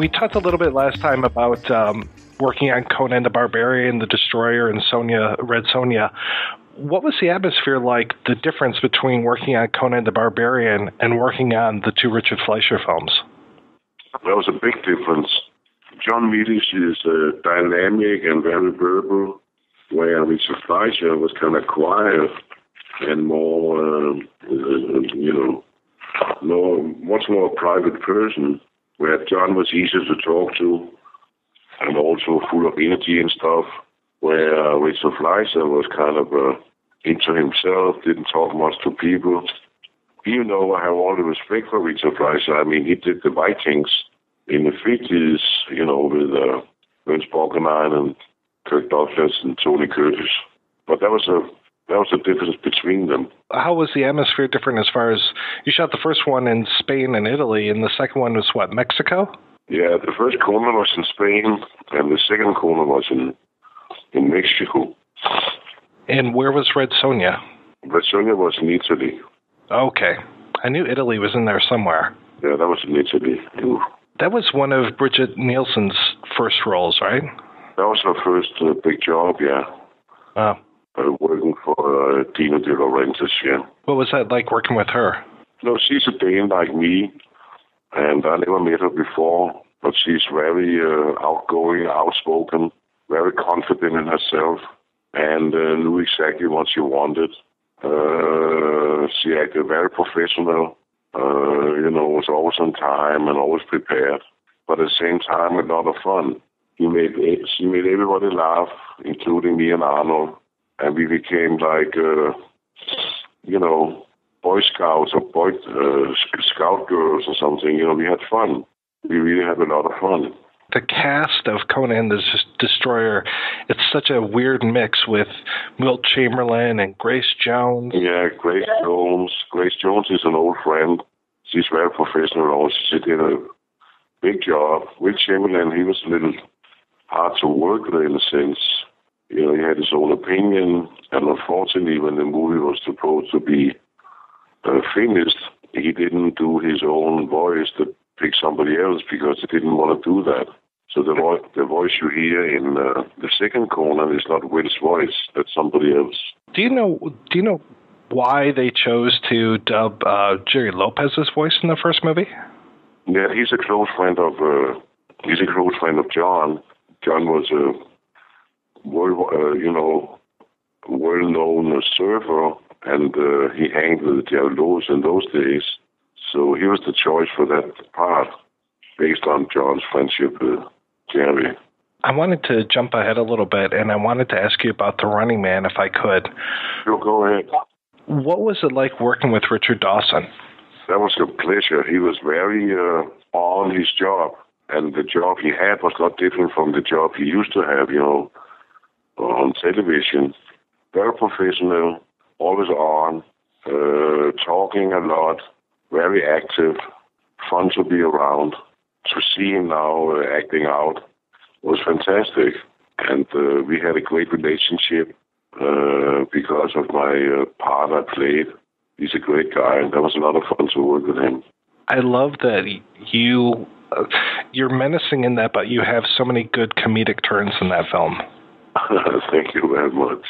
We talked a little bit last time about working on Conan the Barbarian, the Destroyer, and Red Sonja. What was the atmosphere like, the difference between working on Conan the Barbarian and working on the 2 Richard Fleischer films? There was a big difference. John Milius is dynamic and very verbal, where Richard Fleischer was kind of quiet and more, much more a private person, where John was easier to talk to and also full of energy and stuff, where Richard Fleischer was kind of into himself, didn't talk much to people. Even though I have all the respect for Richard Fleischer, I mean, he did the right things in the 50s, with Ernst Borgnine and Kirk Douglas and Tony Curtis. But that was a difference between them. How was the atmosphere different as far as, you shot the first one in Spain and Italy, and the second one was what, Mexico? Yeah, the first Conan was in Spain, and the second Conan was in Mexico. And where was Red Sonja? Red Sonja was in Italy. Okay. I knew Italy was in there somewhere. Yeah, that was in Italy. That was one of Brigitte Nielsen's first roles, right? That was her first big job, yeah. Oh. Working for Dino De Laurentiis, yeah. What was that like working with her? No, she's a Dane like me, and I never met her before, but she's very outgoing, outspoken, very confident in herself, and knew exactly what she wanted. She acted very professional, was always on time and always prepared, but at the same time a lot of fun. She made everybody laugh, including me and Arnold, and we became like, Boy Scouts or Scout girls or something. We had fun. We really had a lot of fun. The cast of Conan the Destroyer, it's such a weird mix with Wilt-Chamberlain and Grace Jones. Yeah, Grace Jones. Grace Jones is an old friend. She's very professional also. She did a big job. Wilt-Chamberlain, he was a little hard to work with in a sense. He had his own opinion, and unfortunately, when the movie was supposed to be finished, he didn't do his own voice to pick somebody else because he didn't want to do that. So the voice you hear in the second Conan is not Will's voice; that's somebody else. Do you know why they chose to dub Jerry Lopez's voice in the first movie? Yeah, he's a close friend of John. John was a well-known surfer, and he hanged with Jerry Lewis in those days. So he was the choice for that part, based on John's friendship with Jerry. I wanted to jump ahead a little bit, and I wanted to ask you about The Running Man, if I could. Sure, go ahead. What was it like working with Richard Dawson? That was a pleasure. He was very on his job, and the job he had was not different from the job he used to have, on television. Very professional, always on, talking a lot, very active, fun to be around. To see him now acting out was fantastic. And we had a great relationship because of my part I played. He's a great guy, and that was a lot of fun to work with him. I love that you're menacing in that, but you have so many good comedic turns in that film. Thank you very much.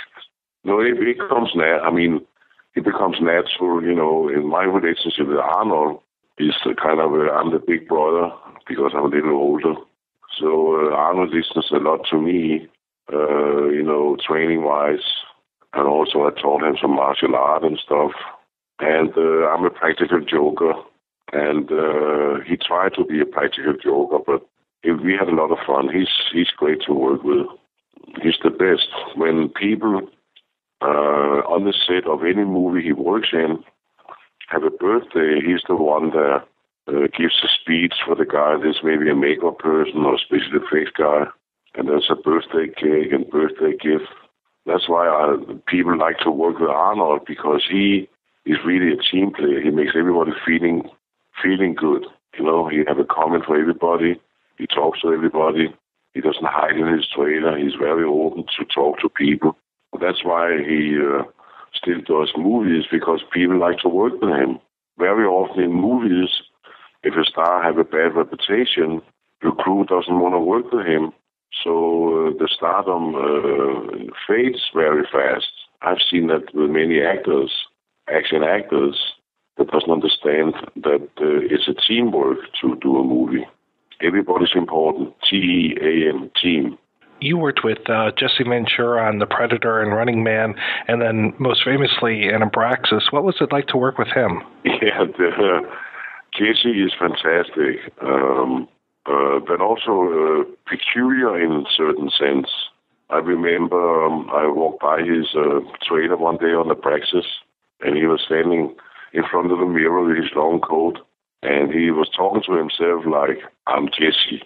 No, it becomes natural, in my relationship with Arnold. Is kind of, I'm the big brother because I'm a little older. So Arnold listens a lot to me, training-wise. And also I taught him some martial art and stuff. And I'm a practical joker. And he tried to be a practical joker, but we had a lot of fun. He's great to work with. He's the best. When people on the set of any movie he works in have a birthday, he's the one that gives a speech for the guy. There's maybe a makeup person or a special effects guy, and there's a birthday cake and birthday gift. That's why people like to work with Arnold, because he is really a team player. He makes everybody feeling good. He have a comment for everybody. He talks to everybody. He doesn't hide in his trailer. He's very open to talk to people. That's why he still does movies, because people like to work with him. Very often in movies, if a star have a bad reputation, the crew doesn't want to work with him. So the stardom fades very fast. I've seen that with many actors, action actors, that doesn't understand that it's a teamwork to do a movie. Everybody's important. T-E-A-M, team. You worked with Jesse Ventura on The Predator and Running Man, and then most famously in Abraxas. What was it like to work with him? Yeah, Jesse is fantastic, but also peculiar in a certain sense. I remember I walked by his trailer one day on Abraxas, and he was standing in front of the mirror with his long coat, and he was talking to himself like, I'm Jesse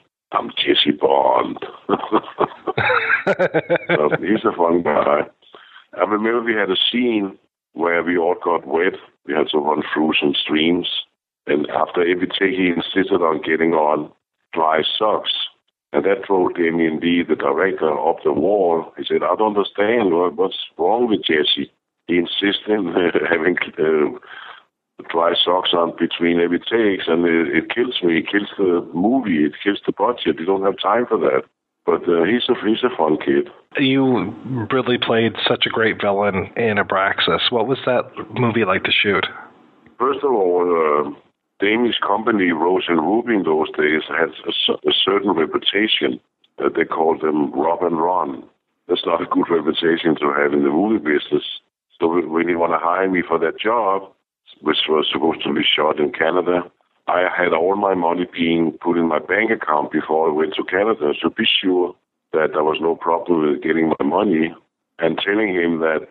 Bond. So he's a fun guy. I remember we had a scene where we all got wet. We had to run through some streams, and after every take, he insisted on getting on dry socks. And that drove Damien Lee, the director, up the wall. He said, I don't understand. What's wrong with Jesse? He insisted having dry socks on between every takes, and it kills me. It kills the movie. It kills the budget. You don't have time for that. But he's a fun kid. You really played such a great villain in Abraxas. What was that movie like to shoot? First of all, Danish company, Rose and Ruby, in those days had a certain reputation. They called them rob and run. That's not a good reputation to have in the movie business. So when you want to hire me for that job, which was supposed to be shot in Canada, I had all my money being put in my bank account before I went to Canada to be sure that there was no problem with getting my money, and telling him that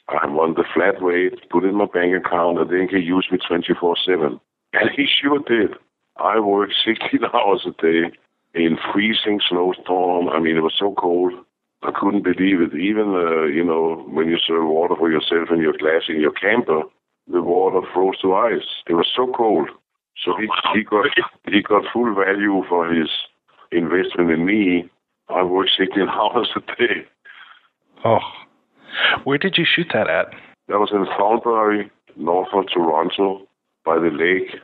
I want the flat rate, put in my bank account, and then he can use me 24/7. And he sure did. I worked 16 hours a day in freezing snowstorm. I mean, it was so cold. I couldn't believe it. Even, when you serve water for yourself in your glass in your camper, the water froze to ice. It was so cold. So he got full value for his investment in me. I worked 16 hours a day. Oh. Where did you shoot that at? That was in Thornbury, north of Toronto, by the lake,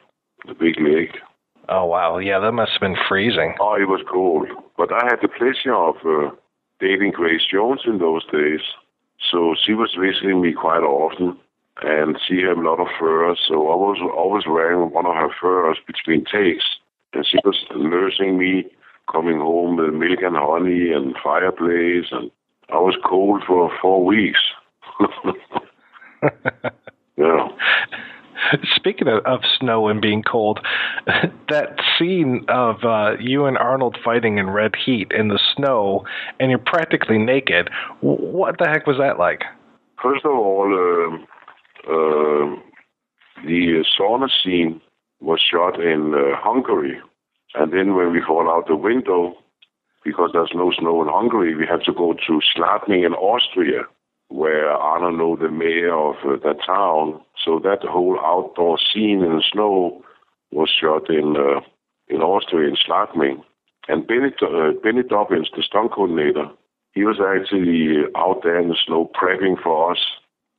the big lake. Oh, wow. Yeah, that must have been freezing. Oh, it was cold. But I had the pleasure of dating Grace Jones in those days. So she was visiting me quite often, and she had a lot of furs. So I was always wearing one of her furs between takes. And she was nursing me, coming home with milk and honey and fireplace. And I was cold for 4 weeks. Yeah. Speaking of snow and being cold, that scene of you and Arnold fighting in red heat in the snow, and you're practically naked, what the heck was that like? First of all, the sauna scene was shot in Hungary. And then when we fall out the window, because there's no snow in Hungary, we had to go to Schladming in Austria, where Arnold knew the mayor of that town. So that whole outdoor scene in the snow was shot in Austria, in Schladming. And Benny Dobbins, the stunt coordinator, he was actually out there in the snow prepping for us,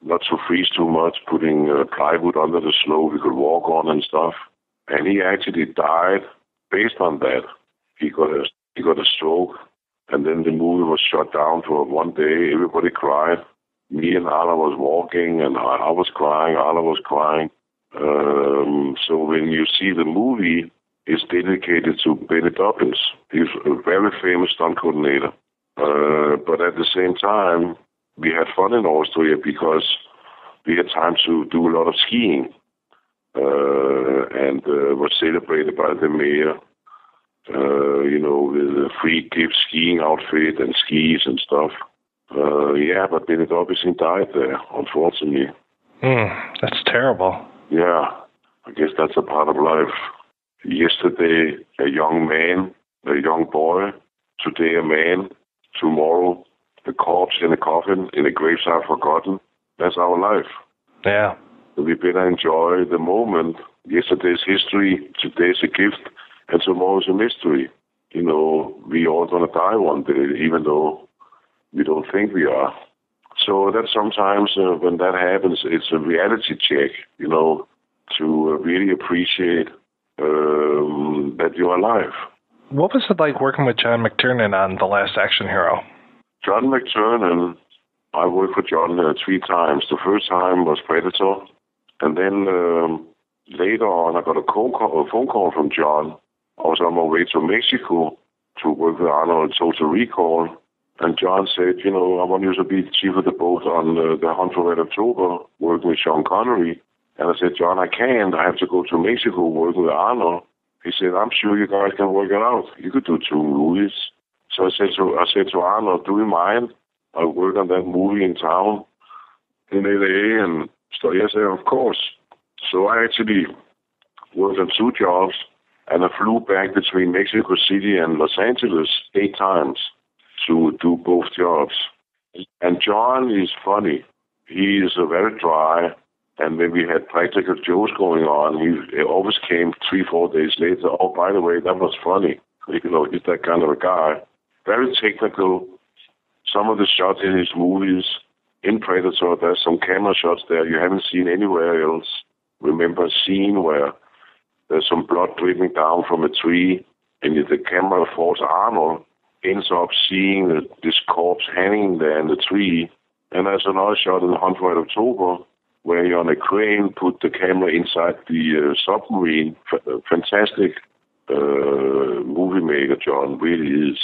not to freeze too much, putting plywood under the snow we could walk on and stuff. And he actually died based on that. He got a stroke, and then the movie was shut down for one day. Everybody cried. Me and Arla was walking, and I was crying. Arla was crying. So when you see the movie, it's dedicated to Benny Dobbins. He's a very famous stunt coordinator. But at the same time, we had fun in Austria because we had time to do a lot of skiing, and was celebrated by the mayor, with a free gift skiing outfit and skis and stuff. But Benny Dobbins died there, unfortunately. That's terrible. Yeah, I guess that's a part of life. Yesterday, a young man, a young boy. Today, a man. Tomorrow, a corpse in a coffin, in a gravesite forgotten. That's our life. Yeah. We better enjoy the moment. Yesterday's history, today's a gift, and tomorrow's a mystery. We all gonna die one day, even though we don't think we are. So that sometimes when that happens, it's a reality check, to really appreciate that you're alive. What was it like working with John McTiernan on The Last Action Hero? John McTiernan, I worked with John 3 times. The first time was Predator, and then later on I got a phone call from John. I was on my way to Mexico to work with Arnold on Total Recall, and John said, I want you to be the chief of the boat on the Hunt for Red October, working with Sean Connery. And I said, John, I can't. I have to go to Mexico working with Arnold. He said, I'm sure you guys can work it out. You could do 2 movies. So I said to Arnold, do you mind? I'll work on that movie in town in LA. And so he said, of course. So I actually worked on 2 jobs, and I flew back between Mexico City and Los Angeles 8 times to do both jobs. And John is funny. He is very dry. And when we had practical jokes going on, he always came 3-4 days later. Oh, by the way, that was funny. He's that kind of a guy. Very technical. Some of the shots in his movies, in Predator, there's some camera shots there you haven't seen anywhere else. Remember a scene where there's some blood dripping down from a tree, and the camera follows Arnold, ends up seeing this corpse hanging there in the tree. And there's another shot in the Hunt for Red October, where you're on a crane, put the camera inside the submarine. Fantastic movie maker, John, really is.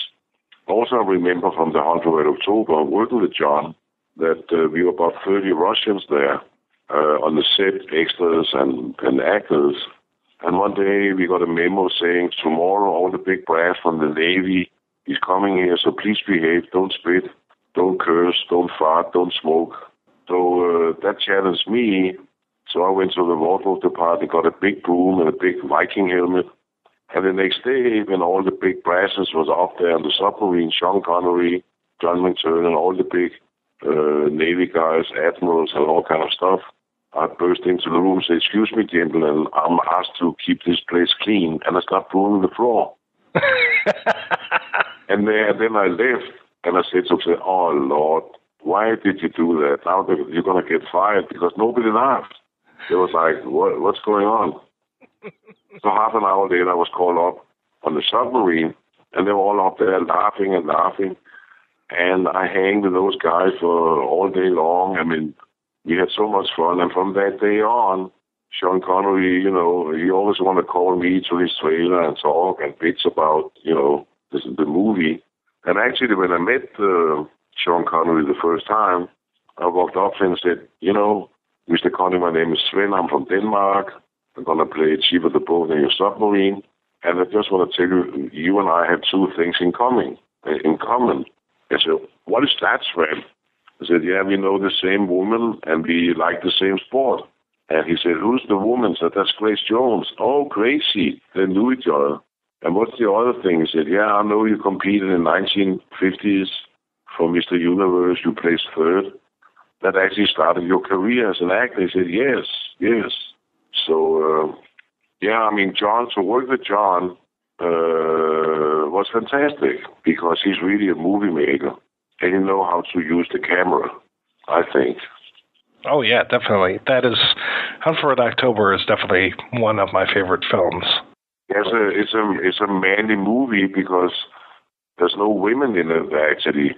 Also, I remember from the Hunt for Red October, working with John, that we were about 30 Russians there on the set, extras and actors. And one day we got a memo saying, tomorrow all the big brass from the Navy is coming here, so please behave, don't spit, don't curse, don't fart, don't smoke. So that challenged me. So I went to the wardrobe department, got a big broom and a big Viking helmet. And the next day, when all the big brasses was up there on the submarine, Sean Connery, John McTiernan, all the big Navy guys, admirals, and all kind of stuff, I burst into the room and said, excuse me, gentlemen, I'm asked to keep this place clean. And I started brooming the floor. And then I left, and I said to myself, oh, Lord, why did you do that? Now you're going to get fired, because nobody laughed. It was like, what's going on? So half an hour later, I was called up on the submarine, and they were all up there laughing and laughing. And I hang with those guys for all day long. I mean, we had so much fun. And from that day on, Sean Connery, he always wanted to call me to his trailer and talk and bitch about, the movie. And actually, when I met Sean Connery the first time, I walked up to him and said, Mr. Connery, my name is Sven. I'm from Denmark. I'm going to play chief of the boat in your submarine. And I just want to tell you, you and I have 2 things in common. I said, what is that, Sven? I said, yeah, we know the same woman and we like the same sport. And he said, who's the woman? I said, that's Grace Jones. Oh, Gracie. They knew each other. And what's the other thing? He said, yeah, I know you competed in 1950s for Mr. Universe. You placed 3rd. That actually started your career as an actor. He said, yes. So, John, to work with John was fantastic, because he's really a movie maker, and he knows how to use the camera, I think. Oh, yeah, definitely. That is, Hunt for Red October is definitely one of my favorite films. Yes, it's a manly movie, because there's no women in it, actually,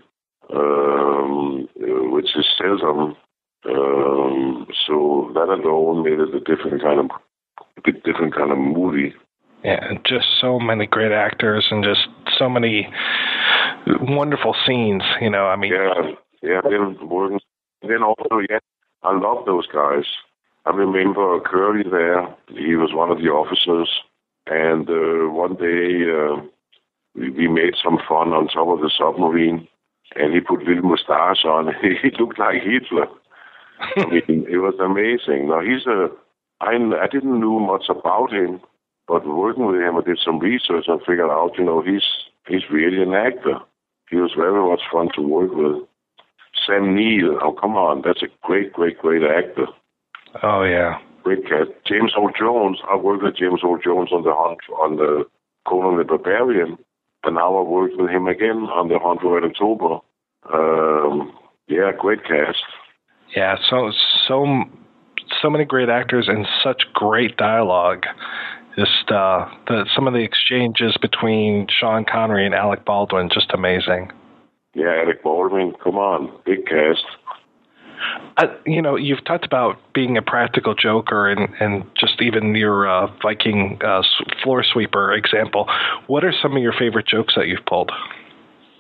which is seldom. So that alone made it a bit different kind of movie. Yeah, and just so many great actors and just so many wonderful scenes, Yeah, then also, I love those guys. I remember Curly there. He was one of the officers. And one day we made some fun on top of the submarine, and he put little mustache on. He looked like Hitler. I mean, it was amazing. Now, I didn't know much about him, but working with him, I did some research and figured out, he's really an actor. He was very much fun to work with. Sam Neill, oh, come on, that's a great, great, great actor. Oh, yeah. Great cat. James Earl Jones, I worked with James Earl Jones on the Conan the Barbarian, and now I worked with him again on the Hunt for Red October. Great cast. Yeah, so many great actors and such great dialogue. Just some of the exchanges between Sean Connery and Alec Baldwin, just amazing. Yeah, Alec Baldwin, come on, big cast. You've talked about being a practical joker and just even your Viking floor sweeper example. What are some of your favorite jokes that you've pulled?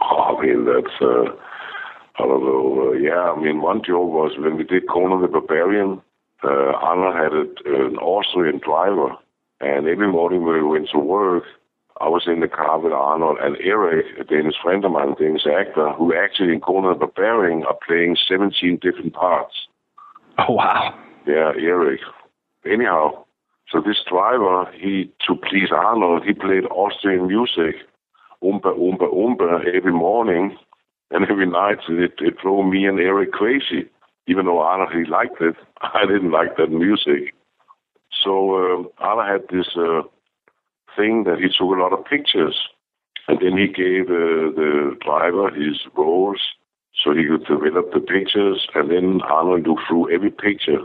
Oh, I mean, that's, I don't know. One joke was when we did Conan the Barbarian, Arnold had an Austrian driver, and every morning when we went to work, I was in the car with Arnold and Eric, a Danish friend of mine, a Danish actor, who actually in Conan the Barbarian are playing 17 different parts. Oh, wow. Yeah, Eric. Anyhow, so this driver, to please Arnold, he played Austrian music, Oompa, Oompa, Oompa, every morning, and every night it drove me and Eric crazy. Even though Arnold, he liked it, I didn't like that music. So Arnold had this thing that he took a lot of pictures, and then he gave the driver his roles so he could develop the pictures, and then Arnold looked through every picture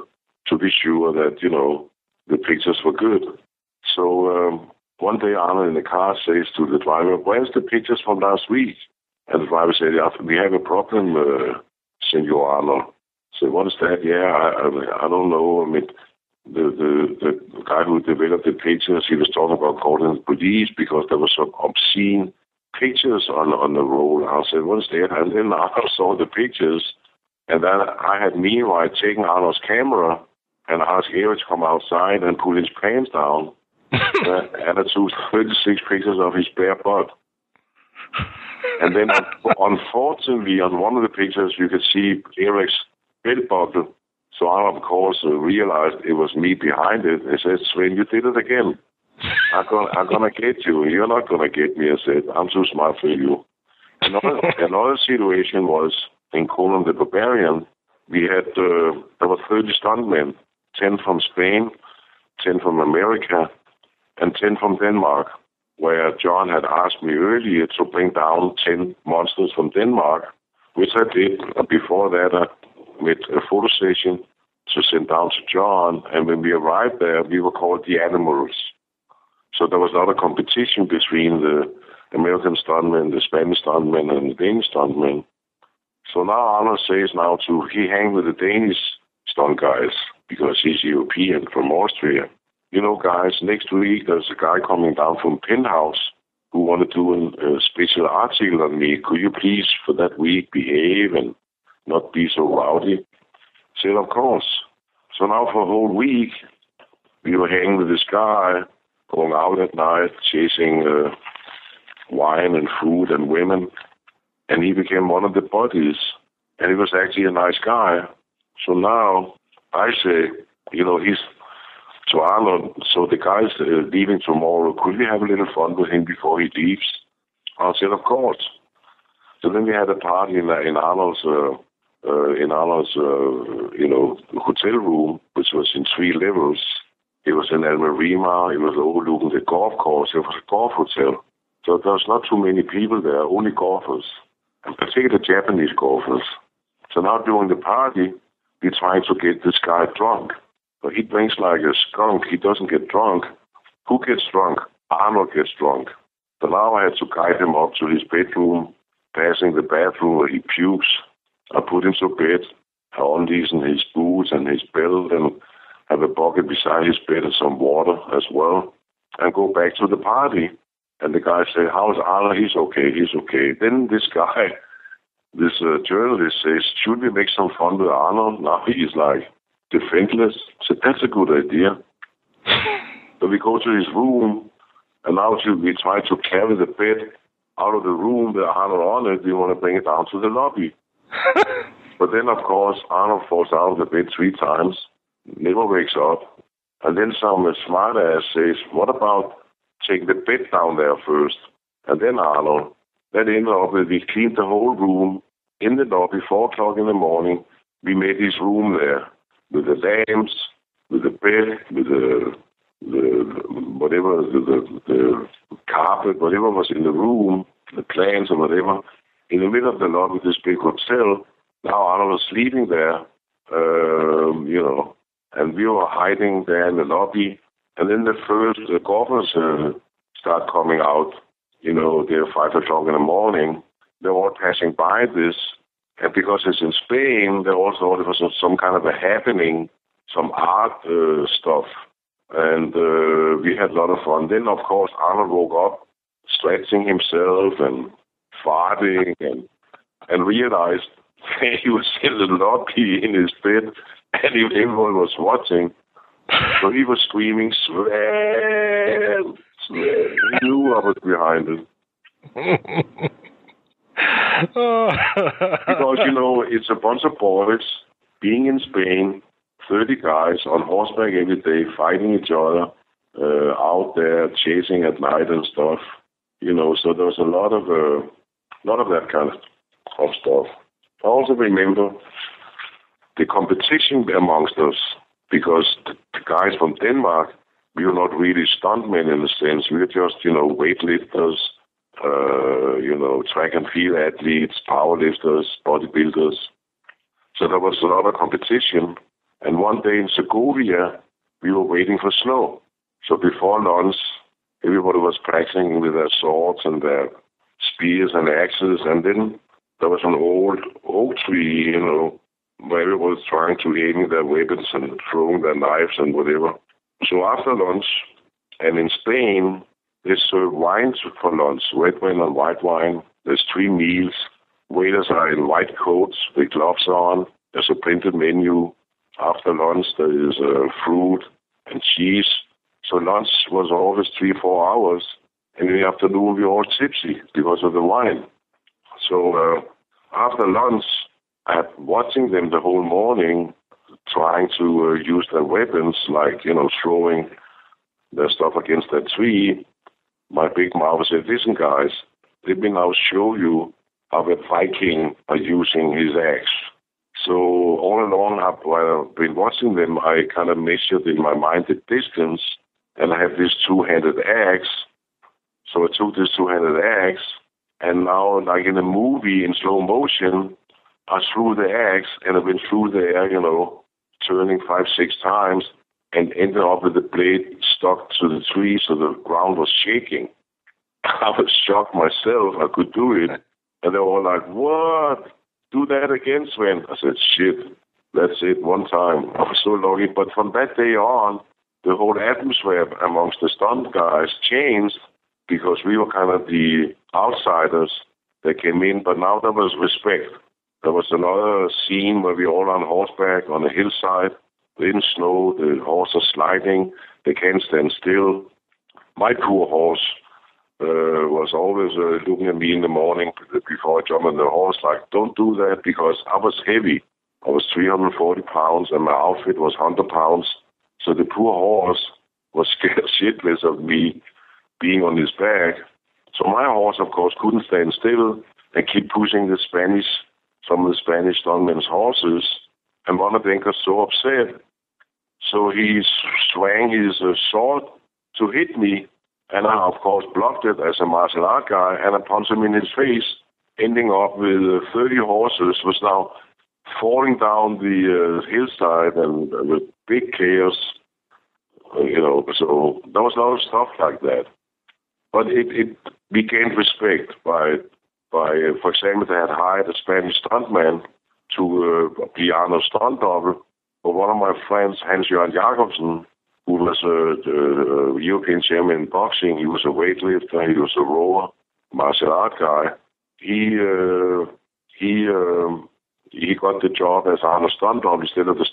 to be sure that, the pictures were good. So one day Arnold in the car says to the driver, "Where's the pictures from last week?" And the driver said, "Yeah, we have a problem, Senor Arnold." So what is that? Yeah, I don't know. I mean, the guy who developed the pictures, he was talking about calling the police because there were some obscene pictures on the roll. I said, "What is that?" And then Arnold saw the pictures, and then I had meanwhile taken Arnold's camera and asked Eric to come outside and pull his pants down. And I took 36 pictures of his bare butt. And then, unfortunately, on one of the pictures, you could see Eric's belt buckle. So I, of course, realized it was me behind it. I said, "Sven, you did it again. I'm gonna get you. You're not gonna get me." I said, "I'm too smart for you." Another situation was in Conan the Barbarian. We had there were 30 stuntmen, 10 from Spain, 10 from America, and 10 from Denmark. Where John had asked me earlier to bring down 10 monsters from Denmark, which I did. Before that, I made a photo session to send down to John, and when we arrived there, we were called the Animals. So there was not a competition between the American stuntmen, the Spanish stuntmen, and the Danish stuntmen. So now Arnold says he hang with the Danish stunt guys because he's European from Austria. Guys, next week there's a guy coming down from Penthouse who want to do a special article on me. Could you please, for that week, behave and not be so rowdy? I said, of course. So now for a whole week, we were hanging with this guy, going out at night, chasing wine and food and women. And he became one of the buddies. And he was actually a nice guy. So now I say, he's to Arnold, so the guy's leaving tomorrow. Could we have a little fun with him before he leaves? I said, of course. So then we had a party in Arnold's hotel room, which was in 3 levels. It was in Almerima. It was overlooking the golf course. It was a golf hotel. So there was not too many people there, only golfers, and particularly Japanese golfers. So now during the party, we're trying to get this guy drunk. But he drinks like a skunk. He doesn't get drunk. Who gets drunk? Arnold gets drunk. So now I had to guide him up to his bedroom, passing the bathroom where he pukes. I put him to bed, unloosen his boots and his belt, and have a bucket beside his bed and some water as well, and go back to the party. And the guy said, "How's Arnold?" "He's okay, he's okay." Then this guy, this journalist says, "Should we make some fun with Arnold?" Now he's like defenseless. So that's a good idea. So we go to his room, and now we try to carry the bed out of the room with Arnold on it. We want to bring it down to the lobby. But then, of course, Arnold falls out of the bed 3 times, never wakes up. And then some smart ass says, "What about taking the bed down there first?" And then Arnold, that ended up with, we cleaned the whole room in the lobby, 4 o'clock in the morning. We made his room there with the lamps, with the bed, with the carpet, whatever was in the room, the plants or whatever. In the middle of the lobby, this big hotel. Now Arnold was sleeping there, and we were hiding there in the lobby. And then the first golfers start coming out. They're 5 o'clock in the morning. They're all passing by this. And because it's in Spain, they all thought it was some kind of a happening, some art stuff. And we had a lot of fun. Then, of course, Arnold woke up, stretching himself and farting and realized he was in the lobby in his bed and everyone was watching. So he was screaming, Sven! Sven! He knew I was behind him. Because, it's a bunch of boys being in Spain, 30 guys on horseback every day, fighting each other, out there, chasing at night and stuff. So there was a lot of that kind of stuff. I also remember the competition amongst us, because the guys from Denmark, we were not really stuntmen in a sense. We were just, weightlifters, track and field athletes, powerlifters, bodybuilders. So there was a lot of competition. And one day in Segovia, we were waiting for snow. So before lunch, everybody was practicing with their swords and their spears and axes. And then there was an old oak tree, where everybody was trying to aim their weapons and throwing their knives and whatever. So after lunch, and in Spain, they serve wines for lunch, red wine and white wine. There's 3 meals. Waiters are in white coats with gloves on. There's a printed menu. After lunch, there is fruit and cheese. So lunch was always 3-4 hours. And in the afternoon, we were all tipsy because of the wine. So after lunch, I had watching them the whole morning, trying to use their weapons, like, throwing their stuff against that tree. My big mouth said, listen, guys, let me now show you how a Viking are using his axe. So all along, while I've been watching them, I kind of measured in my mind the distance, and I have this 2-handed axe. So I took this 2-handed axe, and now, like in a movie in slow motion, I threw the axe, and I went through the air, turning 5-6 times, and ended up with the blade stuck to the tree, so the ground was shaking. I was shocked myself. I could do it. And they were all like, what? Do that again, Sven. I said, shit, that's it, one time. I was so lucky. But from that day on, the whole atmosphere amongst the stunt guys changed, because we were kind of the outsiders that came in. But now there was respect. There was another scene where we were all on horseback on a hillside. In snow, the horse is sliding, they can't stand still. My poor horse was always looking at me in the morning before I jumped on the horse, like, don't do that, because I was heavy. I was 340 pounds, and my outfit was 100 pounds. So the poor horse was scared shitless of me being on his back. So my horse, of course, couldn't stand still and keep pushing some of the Spanish stuntmen's horses. And one of them got so upset. So he swung his sword to hit me, and I, of course, blocked it as a martial art guy, and I punched him in his face, ending up with 30 horses, was now falling down the hillside and with big chaos, so there was a lot of stuff like that. But it gained respect by, for example, they had hired a Spanish stuntman to be Arnold's stunt double. But one of my friends, Hans-Jørgen Jacobsen, who was the European champion in boxing, he was a weightlifter, he was a rower, martial art guy. He got the job as Arnold's stunt double instead of the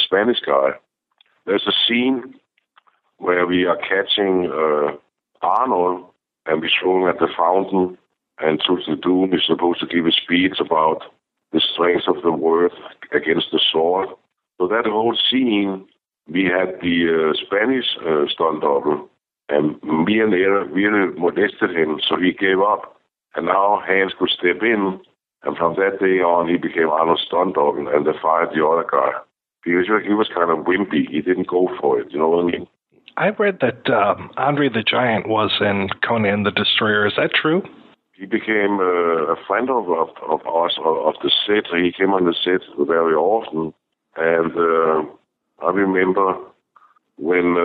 Spanish guy. There's a scene where we are catching Arnold, and we're throwing at the fountain, and Truth to Doom is supposed to give a speech about the strength of the word against the sword. So that whole scene, we had the Spanish stunt double, and me and Eric really molested him, so he gave up. And now Hans could step in, and from that day on, he became Arnold's stunt double, and they fired the other guy. He was kind of wimpy. He didn't go for it, you know what I mean? I read that Andre the Giant was in Conan the Destroyer. Is that true? He became a friend of us, of the set. He came on the set very often. And I remember when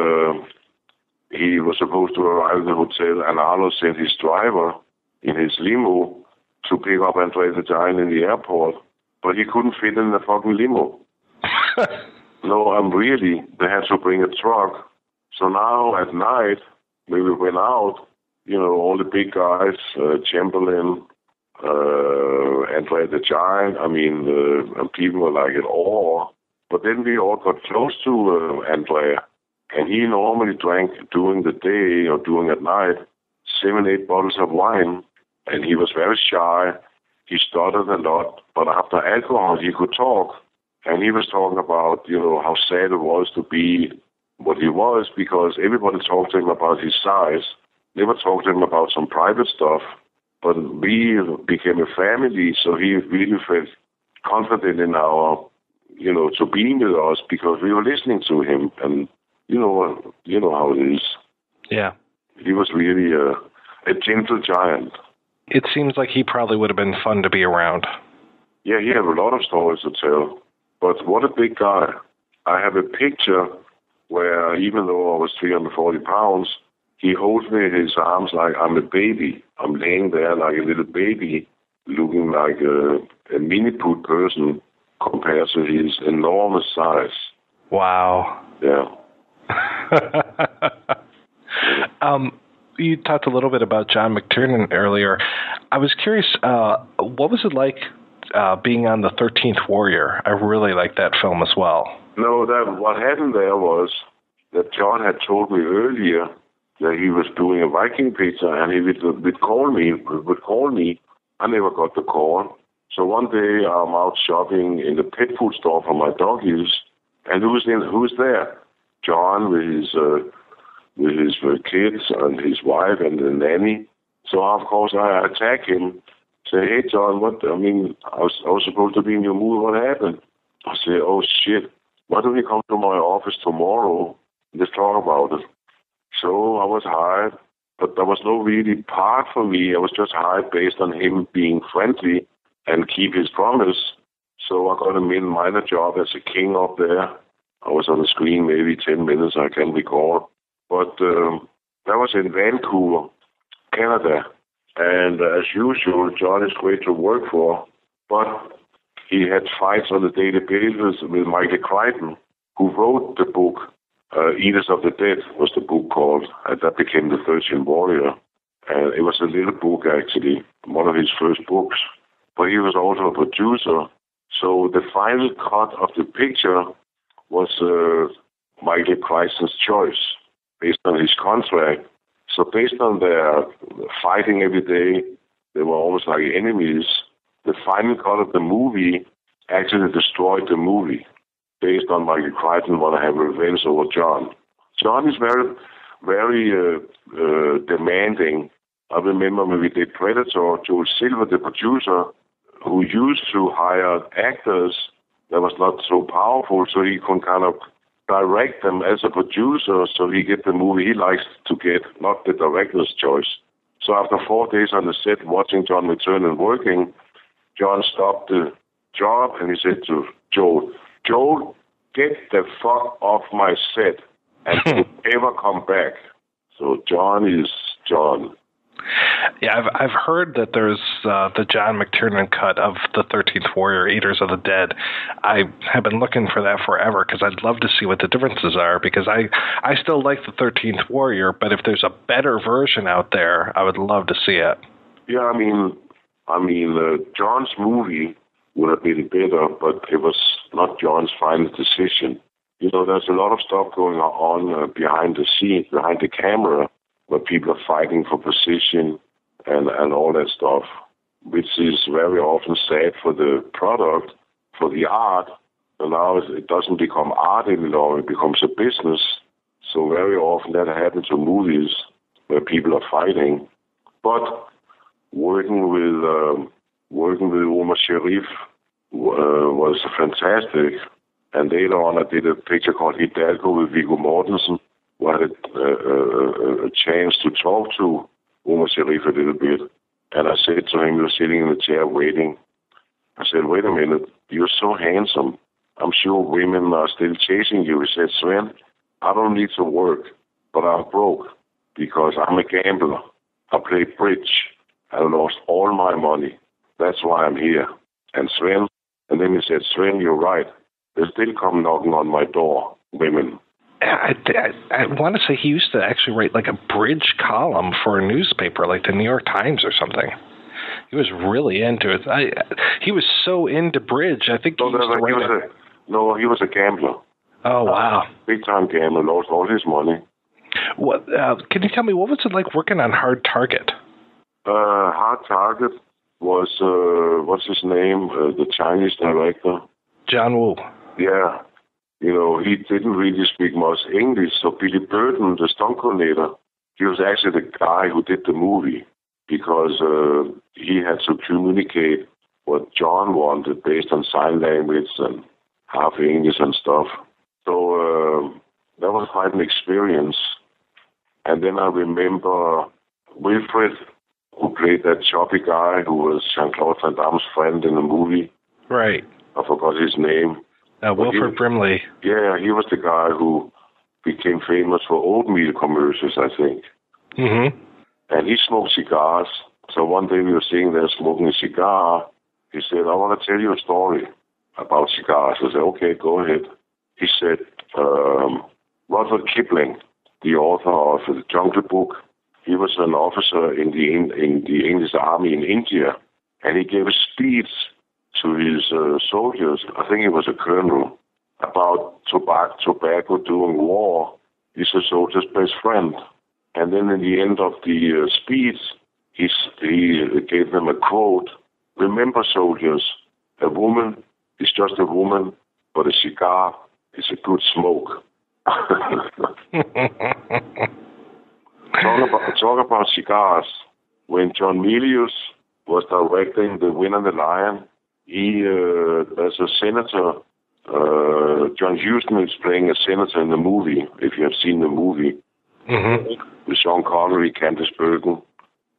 he was supposed to arrive at the hotel, and Arnold sent his driver in his limo to pick up Andre the Giant in the airport, but he couldn't fit in the fucking limo. No, they had to bring a truck. So now at night, when we went out, all the big guys, Chamberlain, Andre the Giant, people were like in awe. But then we all got close to Andre, and he normally drank during the day or during at night 7-8 bottles of wine, and he was very shy. He stuttered a lot, but after alcohol, he could talk. And he was talking about, how sad it was to be what he was, because everybody talked to him about his size. Never talked to him about some private stuff. But we became a family, so he really felt confident in our, to being with us, because we were listening to him. And you know how it is. Yeah. He was really a gentle giant. It seems like he probably would have been fun to be around. Yeah, he had a lot of stories to tell. But what a big guy. I have a picture where, even though I was 340 pounds, he holds me in his arms like I'm a baby. I'm laying there like a little baby, looking like a mini-put person compared to his enormous size. Wow. Yeah. You talked a little bit about John McTiernan earlier. I was curious, what was it like being on The 13th Warrior? I really like that film as well. No, what happened there was that John had told me earlier that he was doing a Viking picture, and he would call me. I never got the call. So one day I'm out shopping in the pet food store for my doggies, and who's there? John with his kids and his wife and the nanny. So of course I attack him. Say, hey John, I was supposed to be in your movie. What happened? I say, oh shit, why don't you come to my office tomorrow? Let's talk about it. So I was hired, but there was no really part for me. I was just hired based on him being friendly and keep his promise. So I got a minor job as a king up there. I was on the screen maybe 10 minutes, I can recall. But that was in Vancouver, Canada. And as usual, John is great to work for. But he had fights on a daily basis with Michael Crichton, who wrote the book, Eaters of the Dead was the book called. And that became The 13th Warrior. And it was a little book, actually, one of his first books. But he was also a producer. So the final cut of the picture was Michael Crichton's choice, based on his contract. So based on their fighting every day, they were almost like enemies. The final cut of the movie actually destroyed the movie, based on Michael Crichton want to have revenge over John. John is very, very demanding. I remember when we did Predator, Joel Silver, the producer, who used to hire actors that was not so powerful, so he could kind of direct them as a producer, so he get the movie he likes to get, not the director's choice. So after 4 days on the set watching John McTiernan working, John stopped the job and he said to Joel, get the fuck off my set and don't ever come back. So John is John. Yeah, I've heard that there's the John McTiernan cut of The 13th Warrior, Eaters of the Dead. I have been looking for that forever because I'd love to see what the differences are, because I still like The 13th Warrior, but if there's a better version out there, I would love to see it. Yeah, John's movie would have been better, but it was not John's final decision. There's a lot of stuff going on behind the scenes, behind the camera, where people are fighting for position and all that stuff, which is very often sad for the product, for the art. And now it doesn't become art anymore, it becomes a business. So very often that happens to movies where people are fighting. But working with Omar Sharif was fantastic. And later on I did a picture called Hidalgo with Viggo Mortensen, where I had a chance to talk to Omar Sharif a little bit. And I said to him, he was sitting in the chair waiting. I said, wait a minute, you're so handsome. I'm sure women are still chasing you. He said, Sven, I don't need to work, but I'm broke because I'm a gambler. I play bridge. I lost all my money. That's why I'm here. And Sven, and then he said, Sven, you're right. They still come knocking on my door, women. I want to say he used to actually write like a bridge column for a newspaper, like the New York Times or something. He was really into it. He was so into bridge. I think he was a gambler. Oh, wow. Big-time gambler, lost all his money. What? Can you tell me, what was it like working on Hard Target? Hard Target was, what's his name, the Chinese director? John Woo. Yeah. You know, he didn't really speak much English, so Billy Burton, the stunt coordinator, he was actually the guy who did the movie because he had to communicate what John wanted based on sign language and half English and stuff. So that was quite an experience. And then I remember Wilfred, who played that choppy guy who was Jean-Claude Van Damme's friend in the movie. Right. I forgot his name. Wilfred Brimley. Yeah, he was the guy who became famous for oatmeal commercials, I think. Mm-hmm. And he smoked cigars. So one day we were sitting there smoking a cigar. He said, I want to tell you a story about cigars. I said, okay, go ahead. He said, Rudyard Kipling, the author of The Jungle Book, he was an officer in the English army in India, and he gave a speech to his soldiers, I think he was a colonel, about tobacco during war. He's a soldier's best friend. And then in the end of the speech, he gave them a quote, remember soldiers, a woman is just a woman, but a cigar is a good smoke. Talk about cigars. When John Milius was directing The Wind and the Lion, he, as a senator, John Huston is playing a senator in the movie, if you have seen the movie, with Sean Connery, Candice Bergen.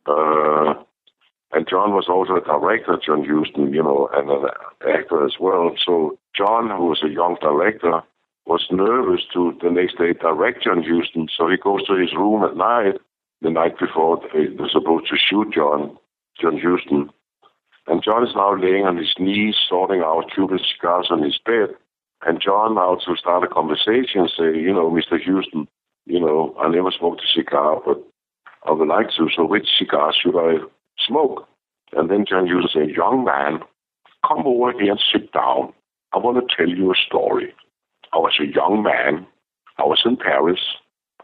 And John was also a director, John Huston, you know, and an actor as well. So John, who was a young director, was nervous to the next day direct John Huston. So he goes to his room at night, the night before they were supposed to shoot John Huston. And John is now laying on his knees, sorting out Cuban cigars on his bed. And John now to start a conversation, say, you know, Mr. Huston, you know, I never smoked a cigar, but I would like to. So which cigar should I smoke? And then John Huston said, young man, come over here and sit down. I want to tell you a story. I was a young man. I was in Paris.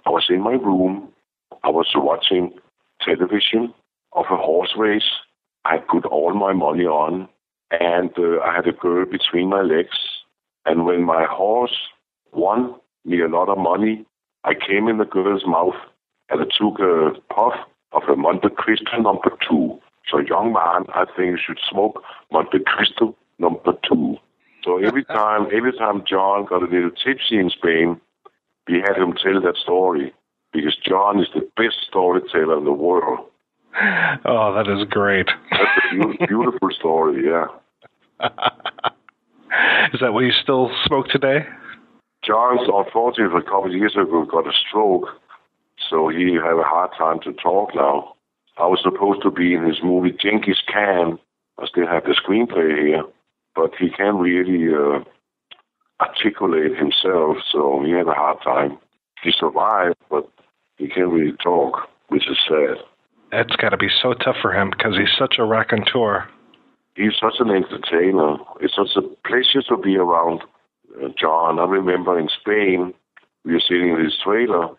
I was in my room. I was watching television of a horse race I put all my money on, and I had a girl between my legs. And when my horse won me a lot of money, I came in the girl's mouth and I took a puff of a Monte Cristo number 2. So, young man, I think you should smoke Monte Cristo number 2. So every time John got a little tipsy in Spain, we had him tell that story because John is the best storyteller in the world. Oh, that is great. That's a beautiful story, yeah. Is that what you still smoke today? John's, unfortunately, a couple of years ago, got a stroke, so he had a hard time to talk now. I was supposed to be in his movie Genghis Khan. I still have the screenplay here, but he can't really articulate himself, so he had a hard time. He survived, but he can't really talk, which is sad. That's got to be so tough for him because he's such a raconteur. He's such an entertainer. It's such a pleasure to be around John. I remember in Spain, we were sitting in his trailer,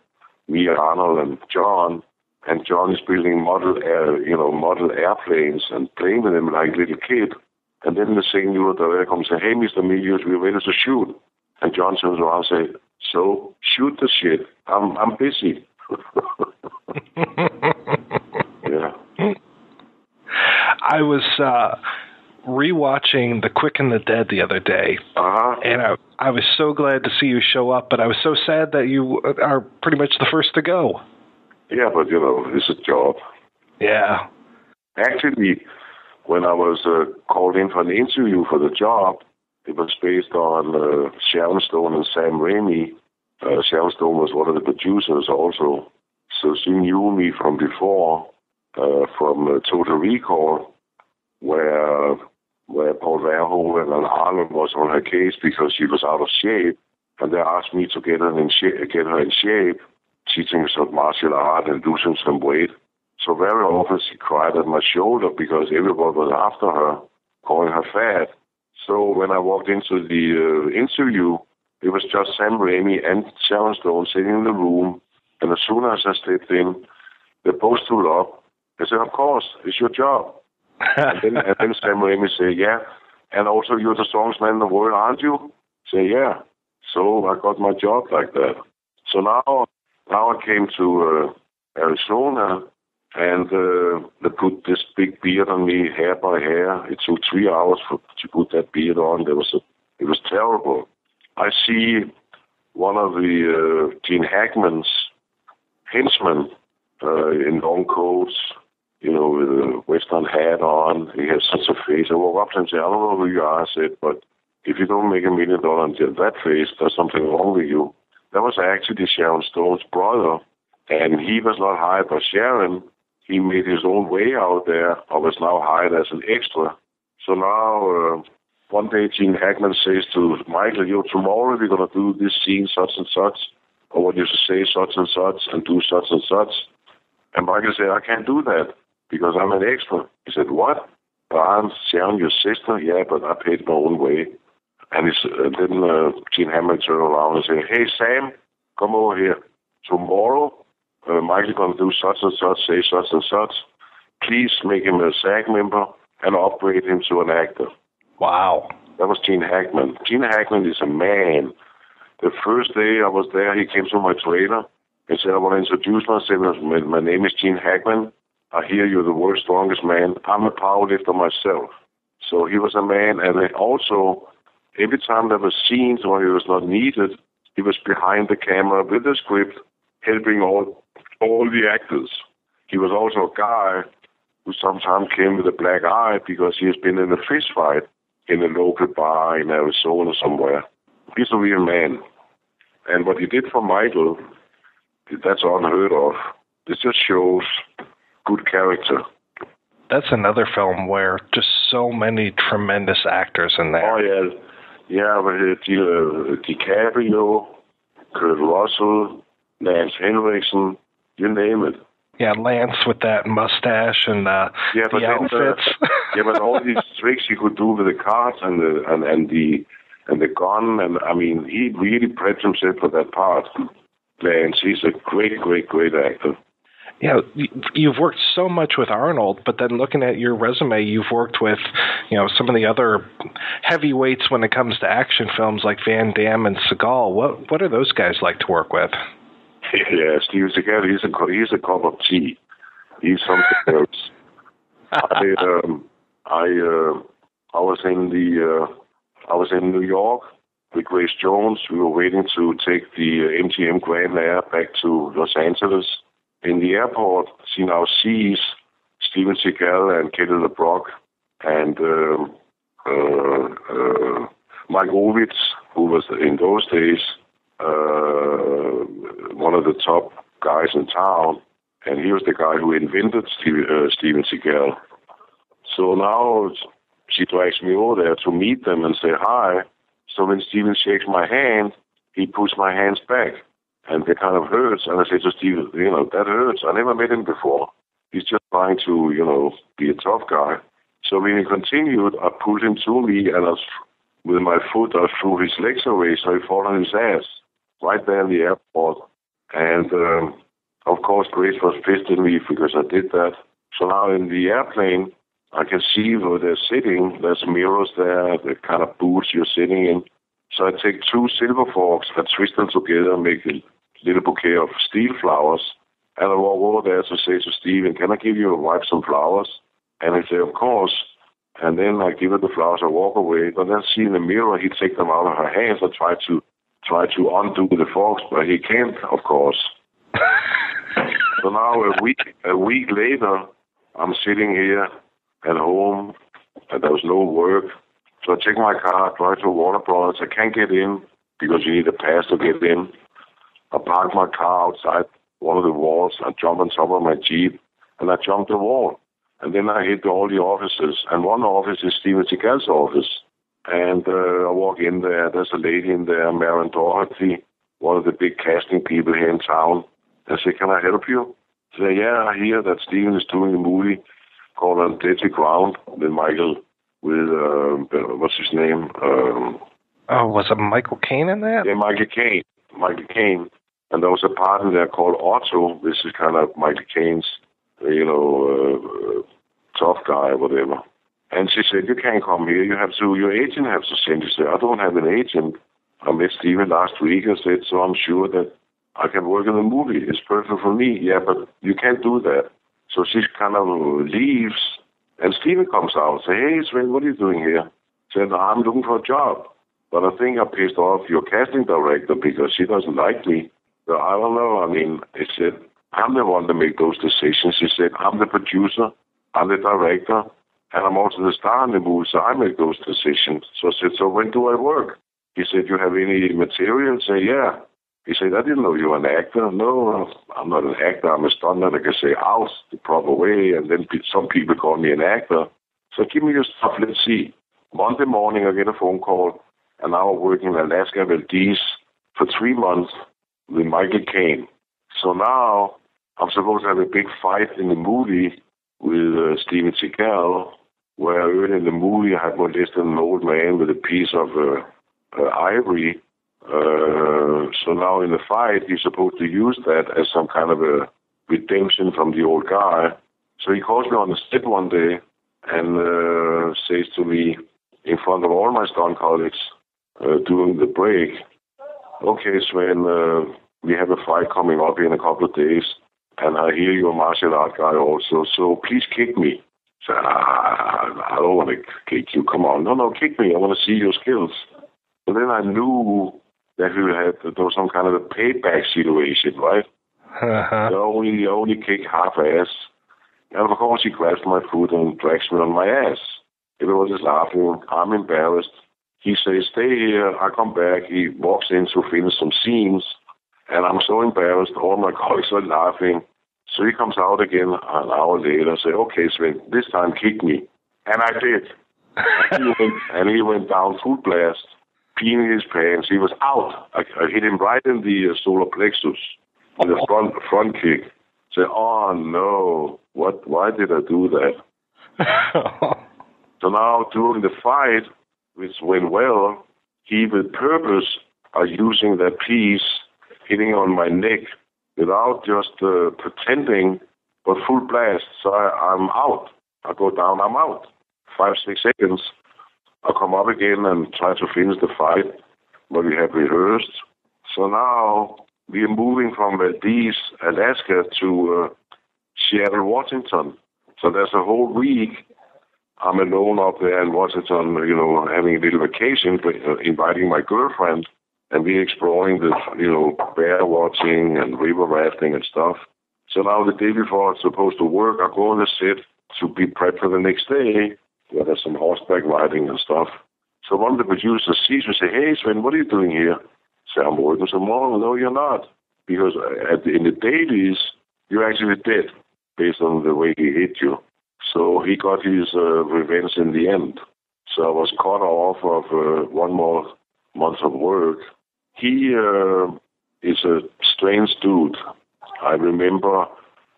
me, Arnold, and John is building model airplanes and playing with them like a little kid. And then the same director comes and say, hey, Mr. Milius, we're ready to shoot. And John turns around and says, so shoot the shit. I'm busy. Yeah. I was rewatching The Quick and the Dead the other day, and I was so glad to see you show up, but I was so sad that you are pretty much the first to go. Yeah, but, you know, it's a job. Yeah. Actually, when I was called in for an interview for the job, it was based on Sharon Stone and Sam Raimi, Sharon Stone was one of the producers also. So she knew me from before, from Total Recall, where Paul Verhoeven and Arnold was on her case because she was out of shape, and they asked me to get her in shape, teaching some martial art and losing some weight. So very often she cried at my shoulder because everybody was after her, calling her fat. So when I walked into the interview, it was just Sam Raimi and Sharon Stone sitting in the room. And as soon as I stepped in, they both stood up. They said, "Of course, it's your job." and then Sam Raimi said, "Yeah, and also you're the strongest man in the world, aren't you?" Say, "Yeah." So I got my job like that. So now I came to Arizona, and they put this big beard on me, hair by hair. It took 3 hours to put that beard on. It was terrible. I see one of the Gene Hackman's henchmen in long coats, with a Western hat on. He has such a face. I walk up to him and say, "I don't know who you are," I said, "but if you don't make $1 million until that face, there's something wrong with you." That was actually Sharon Stone's brother, and he was not hired by Sharon. He made his own way out there, or was now hired as an extra. So now, one day Gene Hackman says to Michael, "Tomorrow we're going to do this scene such and such, or what you should say such and such, and do such and such." And Michael said, "I can't do that because I'm an extra." He said, "What? But I'm Sharon, your sister?" "Yeah, but I paid my own way." And then Gene Hackman turned around and said, "Hey, Sam, come over here. Tomorrow, Michael's going to do such and such, say such and such. Please make him a SAG member and upgrade him to an actor." Wow. That was Gene Hackman. Gene Hackman is a man. The first day I was there, he came to my trailer and said, "I want to introduce myself. My name is Gene Hackman. I hear you're the world's strongest man. I'm a powerlifter myself." So he was a man, and also, every time there were scenes where he was not needed, he was behind the camera with the script, helping all the actors. He was also a guy who sometimes came with a black eye because he has been in a fist fight in a local bar in Arizona somewhere. He's a real man. And what he did for Michael, that's unheard of. It just shows good character. That's another film where just so many tremendous actors in there. Oh, yeah. Yeah, but DiCaprio, Kurt Russell, Lance Henriksen, you name it. Yeah, Lance with that mustache and the outfits. But all these tricks he could do with the cards and the gun, and I mean, he really prepped himself for that part. Lance, he's a great, great, great actor. Yeah, you've worked so much with Arnold, but then looking at your resume, you've worked with, some of the other heavyweights when it comes to action films like Van Damme and Seagal. What are those guys like to work with? Yeah, Steven Seagal, he's a cup of tea. He's something else. I was in New York with Grace Jones. We were waiting to take the MGM Grand Air back to Los Angeles. In the airport, she now sees Steven Seagal and Kelly LeBrock and Mike Ovitz, who was in those days one of the top guys in town, and he was the guy who invented Steven Seagal. So now she drags me over there to meet them and say hi. So when Steven shakes my hand, he puts my hands back, and it kind of hurts. And I say to Steven, that hurts. I never met him before. He's just trying to, be a tough guy. So when he continued, I pulled him to me, and with my foot, I threw his legs away, so he fell on his ass right there in the airport. And, of course, Grace was pissed at me because I did that. So now in the airplane, I can see where they're sitting. There's mirrors there, the kind of booths you're sitting in. So I take 2 silver forks, I twist them together, make a little bouquet of steel flowers, and I walk over there to say to Steven, "Can I give you a wife some flowers?" And he said, "Of course." And then I give her the flowers, I walk away, but then see in the mirror, he take them out of her hands and try to undo the forks, but he can't, of course. So now a week later, I'm sitting here at home, and there was no work. So I take my car, drive to Warner Brothers. I can't get in because you need a pass to get in. I parked my car outside one of the walls. I jumped on top of my Jeep, and I jumped the wall. And then I hit all the offices. And one office is Steven Seagal's office. And I walk in there. There's a lady in there, Marion Doherty, one of the big casting people here in town. I say, can I help you? She said, yeah, I hear that Steven is doing a movie called On Deadly Ground with Michael, with, what's his name? Was it Michael Caine in that? Yeah, Michael Caine. And there was a part in there called Otto. This is kind of Michael Caine's, tough guy, whatever. And she said, you can't come here. Your agent has to send you. She said, I don't have an agent. I met Steven last week and said, so I'm sure that I can work in the movie. It's perfect for me. Yeah, but you can't do that. So she kind of leaves, and Steven comes out and says, hey, Sven, what are you doing here? She said, I'm looking for a job. But I think I pissed off your casting director because she doesn't like me. So I don't know. I mean, I said, I'm the one to make those decisions. She said, I'm the producer, I'm the director, and I'm also the star in the movie, so I make those decisions. So I said, so when do I work? He said, you have any material? I said, yeah. He said, I didn't know you were an actor. No, I'm not an actor. I'm a stuntman. I can say out the proper way, and then some people call me an actor. So give me your stuff. Let's see. Monday morning, I get a phone call, and now I'm working in Alaska Valdez for 3 months with Michael Caine. So now I'm supposed to have a big fight in the movie with Steven Seagal, where early in the movie I had molested an old man with a piece of ivory. So now in the fight, he's supposed to use that as some kind of a redemption from the old guy. So he calls me on the set one day and says to me in front of all my stunt colleagues during the break, okay, Sven, we have a fight coming up in a couple of days, and I hear you're a martial art guy also, so please kick me. So I don't want to kick you. Come on. No, kick me. I want to see your skills. And then I knew that there was some kind of a payback situation, right? Uh-huh. They only kick half ass. And of course he grabs my foot and drags me on my ass. Everyone is laughing. I'm embarrassed. He says, stay here. I come back. He walks in to finish some scenes. And I'm so embarrassed. All my colleagues are laughing. So he comes out again an hour later and says, okay, Sven, this time kick me. And I did. and he went down full blast, peeing his pants. He was out. I hit him right in the solar plexus on the front kick. Say, oh no, why did I do that? So now during the fight, which went well, he with purpose are using that piece hitting on my neck without just pretending, but full blast. So I'm out. I go down, I'm out. 5-6 seconds. I come up again and try to finish the fight, but we have rehearsed. So now we are moving from Valdez, Alaska to Seattle, Washington. So there's a whole week I'm alone up there in Washington, having a little vacation, inviting my girlfriend, and we're exploring the, bear watching and river rafting and stuff. So now the day before I'm supposed to work, I go on the set to be prepped for the next day. Yeah, there's some horseback riding and stuff. So one of the producers sees me and say, hey, Sven, what are you doing here? I say, I'm working some more. No, you're not. Because in the dailies, you're actually dead based on the way he hit you. So he got his revenge in the end. So I was cut off of 1 more month of work. He is a strange dude. I remember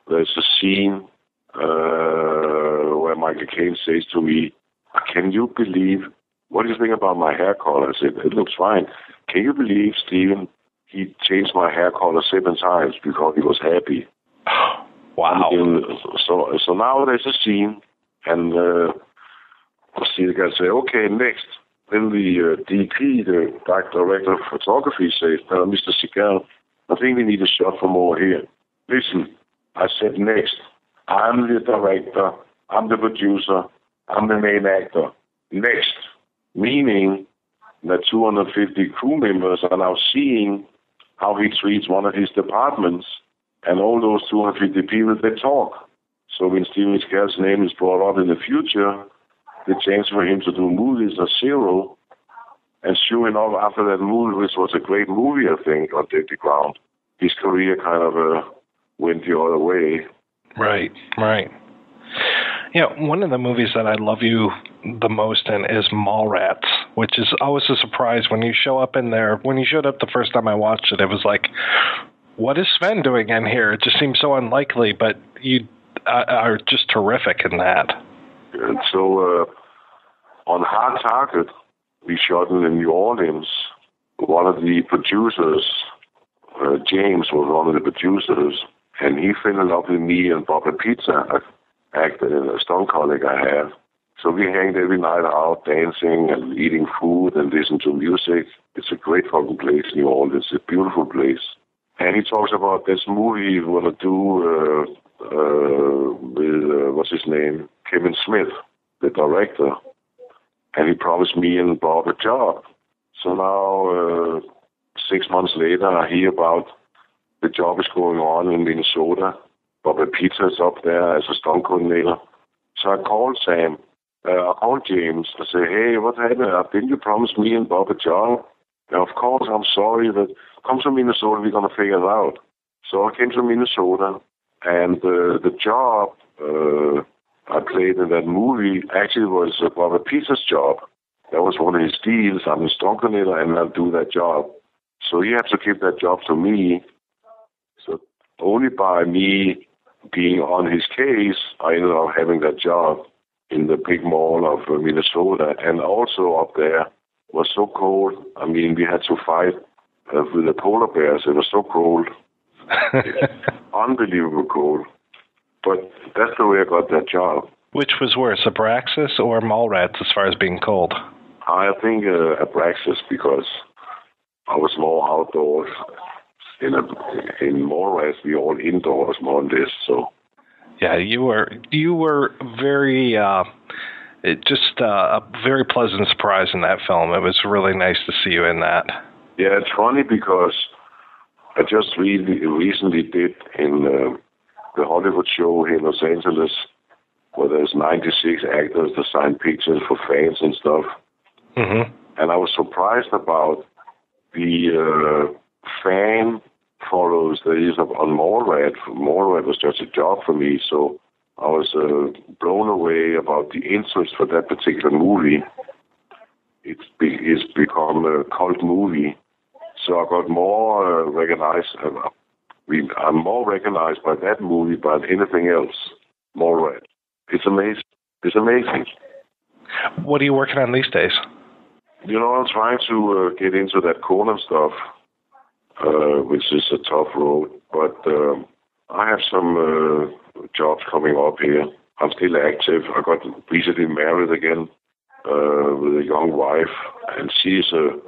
there's a scene where Michael Caine says to me, can you believe, what do you think about my hair color? I said, it looks fine. Can you believe, Steven, he changed my hair color 7 times because he was happy. Wow. So now there's a scene, and the guy say, okay, next. Then the DP, the director of photography, says, Mr. Seagal, I think we need a shot from over here. Listen, I said next. I'm the director, I'm the producer, I'm the main actor. Next. Meaning that 250 crew members are now seeing how he treats one of his departments, and all those 250 people, they talk. So when Steven Seagal's name is brought up in the future, the chance for him to do movies are 0. And sure enough, after that movie, which was a great movie, I think, On Deadly Ground, his career kind of went the other way. Right. One of the movies that I love you the most in is Mallrats, which is always a surprise when you show up in there. When you showed up the first time I watched it, it was like, what is Sven doing in here? It just seems so unlikely, but you are just terrific in that. And so on Hard Target, we shot in New Orleans. One of the producers, James, was one of the producers, and he fell in love with me and Bob and Pizza, actor and a stunt colleague I have. So we hanged every night out, dancing and eating food and listening to music. It's a great fucking place, New Orleans. It's a beautiful place. And he talks about this movie we're going to do with, what's his name? Kevin Smith, the director. And he promised me and Bob a job. So now, 6 months later, I hear about the job is going on in Minnesota. Bob and Pizza is up there as a stunt coordinator. So I called Sam. I called James. I said, hey, what happened? Didn't you promise me and Bob a job? And of course, I'm sorry, but come to Minnesota, we're going to figure it out. So I came to Minnesota, and the job I played in that movie actually was Bob and Pizza's job. That was one of his deals. I'm a stunt coordinator, and I'll do that job. So he had to give that job to me. So only by me being on his case, I ended up having that job in the big mall of Minnesota. And also up there was so cold. I mean, we had to fight with the polar bears. It was so cold. Unbelievable cold. But that's the way I got that job. Which was worse, Abraxas or Mallrats as far as being cold? I think Abraxas, because I was more outdoors. In Mallrats, we all indoors more or less. So yeah, you were very just a very pleasant surprise in that film. It was really nice to see you in that. Yeah, it's funny because I just recently did in the Hollywood show here in Los Angeles, where there's 96 actors that sign pictures for fans and stuff. Mm-hmm. And I was surprised about the fan follows there is on Mallrats. Mallrats was just a job for me, so I was blown away about the interest for that particular movie. It's become a cult movie, so I got more recognized. I'm more recognized by that movie than anything else. Mallrats. It's amazing. It's amazing. What are you working on these days? You know, I'm trying to get into that Conan stuff, which is a tough road. But I have some jobs coming up here. I'm still active. I got recently married again with a young wife, and she's a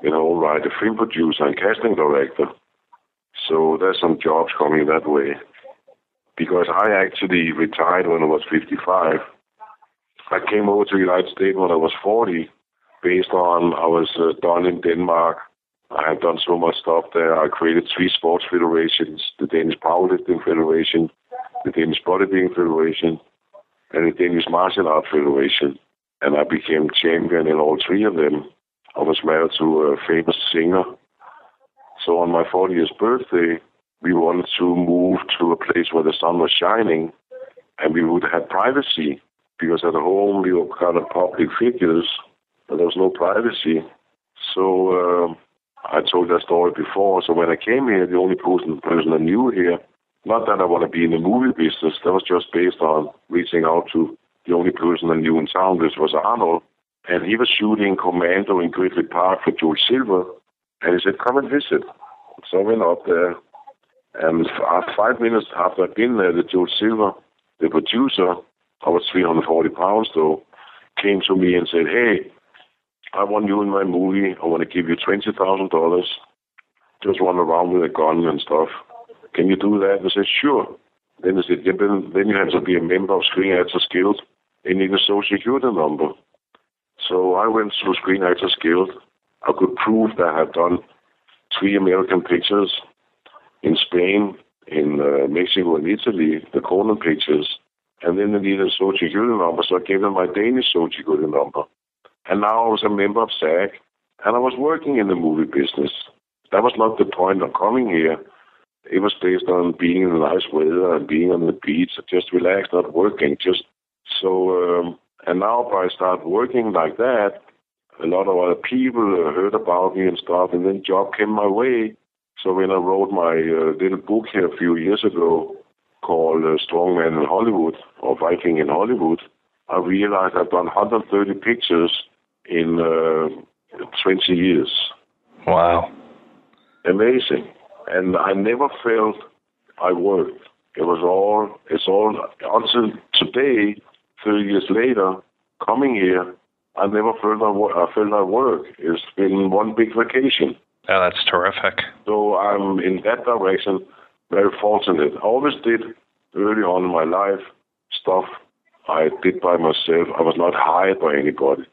film producer and casting director. So there's some jobs coming that way. Because I actually retired when I was 55. I came over to the United States when I was 40, based on I was done in Denmark. I have done so much stuff there. I created 3 sports federations, the Danish Powerlifting Federation, the Danish Bodybuilding Federation, and the Danish Martial Art Federation. And I became champion in all 3 of them. I was married to a famous singer. So on my 40th birthday, we wanted to move to a place where the sun was shining and we would have privacy, because at home we were kind of public figures, but there was no privacy. So I told that story before. So when I came here, the only person I knew here, not that I want to be in the movie business, that was just based on reaching out to the only person I knew in town, which was Arnold. And he was shooting Commando in Grizzly Park for George Silver. And he said, come and visit. So I went up there. And 5 minutes after I'd been there, the George Silver, the producer, I was 340 pounds though, came to me and said, hey, I want you in my movie. I want to give you $20,000. Just run around with a gun and stuff. Can you do that? I said, sure. Then they said, yeah, then you have to be a member of Screen Actors Guild. They need a social security number. So I went to Screen Actors Guild. I could prove that I had done 3 American pictures in Spain, in Mexico and Italy, the Conan pictures. And then they needed a social security number, so I gave them my Danish social security number. And now I was a member of SAG, and I was working in the movie business. That was not the point of coming here. it was based on being in the nice weather and being on the beach, just relaxed, not working. Just so, and now I start working like that. A lot of other people heard about me and stuff, and then job came my way. So when I wrote my little book here a few years ago called Strongman in Hollywood, or Viking in Hollywood, I realized I've done 130 pictures in 20 years. Wow. Amazing. And I never felt I worked. It's all, until today, 30 years later, coming here, I never felt I work. It's been one big vacation. Oh, that's terrific. So I'm in that direction very fortunate. I always did early on in my life stuff I did by myself. I was not hired by anybody.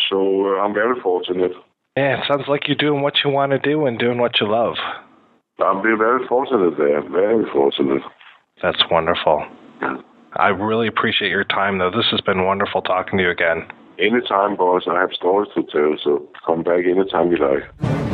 So I'm very fortunate. Yeah, it sounds like you're doing what you want to do and doing what you love. I'm very fortunate there. Very fortunate. That's wonderful. I really appreciate your time, though. This has been wonderful talking to you again. Anytime, boss. I have stories to tell, so come back anytime you like.